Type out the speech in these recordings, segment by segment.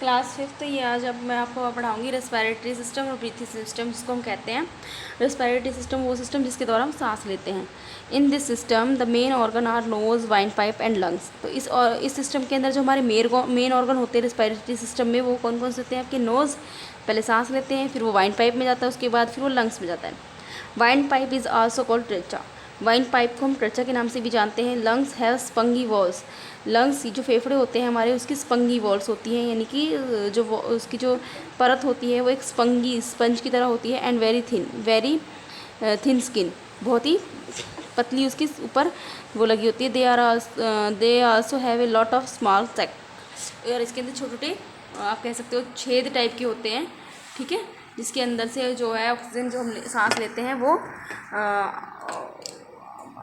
Class fifth. ये आज अब मैं आपको पढ़ाऊंगी रेस्पिरेटरी सिस्टम और ब्रीथिंग सिस्टम, जिसको हम कहते हैं। रेस्पिरेटरी सिस्टम वो सिस्टम जिसके द्वारा हम सांस लेते हैं। In this system the main organ are knows, wine pipe and lungs. तो इस सिस्टम के अंदर जो हमारे मेन ऑर्गन होते हैं रेस्पिरेटरी सिस्टम में, वो कौन कौन से होते हैं? आपके नोज़, पहले सांस लेते हैं, फिर वो वाइन पाइप में जाता है, उसके बाद फिर वो लंग्स में जाता है। Windpipe is also called trachea. Windpipe को हम ट्रेचा के नाम से भी जानते हैं। Lungs have spongy walls. Lungs जो फेफड़े होते हैं हमारे, उसकी स्पंगी वॉल्स होती हैं, यानी कि उसकी जो परत होती है वो एक स्पंज की तरह होती है। एंड वेरी थिन स्किन, बहुत ही पतली उसकी ऊपर वो लगी होती है। They also have a lot of small sac. और इसके अंदर छोटे छोटे आप कह सकते हो छेद टाइप के होते हैं, ठीक है, जिसके अंदर से जो है ऑक्सीजन जो हम सांस लेते हैं वो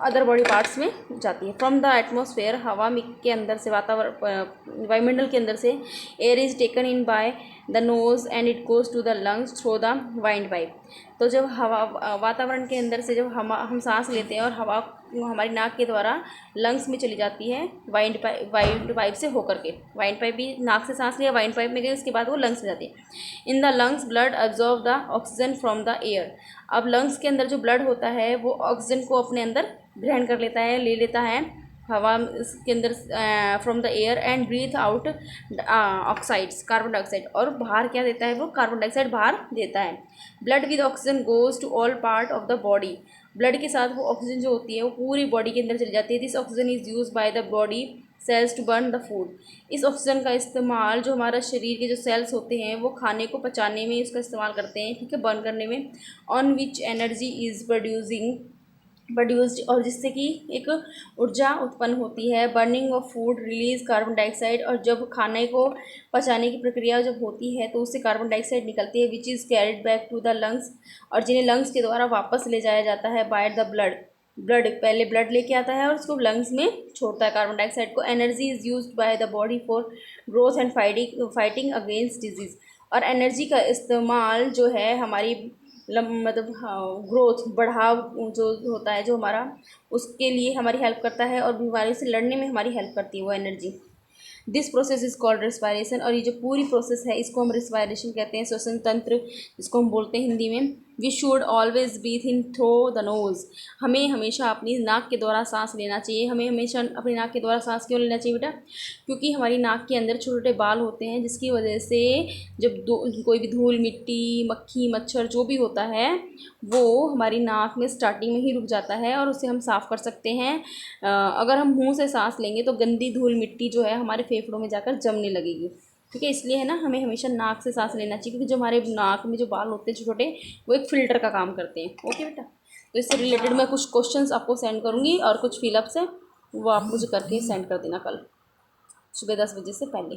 अदर बॉडी पार्ट्स में जाती है। फ्रॉम द एटमॉस्फेयर, हवा के अंदर से, वायुमंडल के अंदर से air is taken in by the nose and it goes to the lungs through the windpipe. तो जब हवा वातावरण के अंदर से जब हम सांस लेते हैं और हवा हमारी नाक के द्वारा लंग्स में चली जाती है वाइंड पाइप से होकर के। वाइंड पाइप भी नाक से सांस लिया, वाइंड पाइप में गई, उसके बाद वो लंग्स में जाती है। In the lungs blood absorb the oxygen from the air. अब लंग्स के अंदर जो ब्लड होता है वो ऑक्सीजन को अपने अंदर ग्रहण कर लेता है, ले लेता है हवा के अंदर from the air and breathe out oxides, carbon dioxide. और बाहर क्या देता है? वो कार्बन डाइऑक्साइड बाहर देता है। Blood with oxygen goes to all part of the body. Blood के साथ वो ऑक्सीजन जो होती है वो पूरी बॉडी के अंदर चली जाती है। This oxygen is use by the body cells to burn the food. इस ऑक्सीजन का इस्तेमाल जो हमारा शरीर के जो सेल्स होते हैं वो खाने को पचाने में इसका इस्तेमाल करते हैं, ठीक है, बर्न करने में। On which energy is produced, और जिससे कि एक ऊर्जा उत्पन्न होती है। Burning of food release carbon dioxide. और जब खाने को पचाने की प्रक्रिया जब होती है तो उससे कार्बन डाइऑक्साइड निकलती है, which is carried back to the lungs, और जिन्हें लंग्स के द्वारा वापस ले जाया जाता है बाय द ब्लड पहले ब्लड लेके आता है और उसको लंग्स में छोड़ता है कार्बन डाइऑक्साइड को। Energy is used by the body for growth and fighting against disease. और एनर्जी का इस्तेमाल जो है हमारी मतलब ग्रोथ, बढ़ाव जो होता है जो हमारा, उसके लिए हमारी हेल्प करता है और बीमारी से लड़ने में हमारी हेल्प करती है वो energy. This process is called respiration. और ये जो पूरी प्रोसेस है इसको हम रेस्पायरेशन कहते हैं, श्वसन तंत्र जिसको हम बोलते हैं हिंदी में। We should always breathe in through the nose. हमें हमेशा अपनी नाक के द्वारा सांस लेना चाहिए। हमें हमेशा अपनी नाक के द्वारा सांस क्यों लेना चाहिए बेटा? क्योंकि हमारी नाक के अंदर छोटे छोटे बाल होते हैं, जिसकी वजह से जब कोई भी धूल, मिट्टी, मक्खी, मच्छर जो भी होता है वो हमारी नाक में स्टार्टिंग में ही रुक जाता है और उसे हम साफ़ कर सकते हैं। अगर हम मुंह से सांस लेंगे तो गंदी धूल मिट्टी जो है हमारे फेफड़ों में जाकर जमने लगेगी, ठीक है। इसलिए है ना, हमें हमेशा नाक से सांस लेना चाहिए, क्योंकि जो हमारे नाक में जो बाल होते हैं छोटे छोटे, वो एक फ़िल्टर का काम करते हैं। ओके बेटा, तो इससे रिलेटेड मैं कुछ क्वेश्चंस आपको सेंड करूँगी और कुछ फिलअप्स हैं वो आप मुझे करके सेंड कर देना कल सुबह 10 बजे से पहले।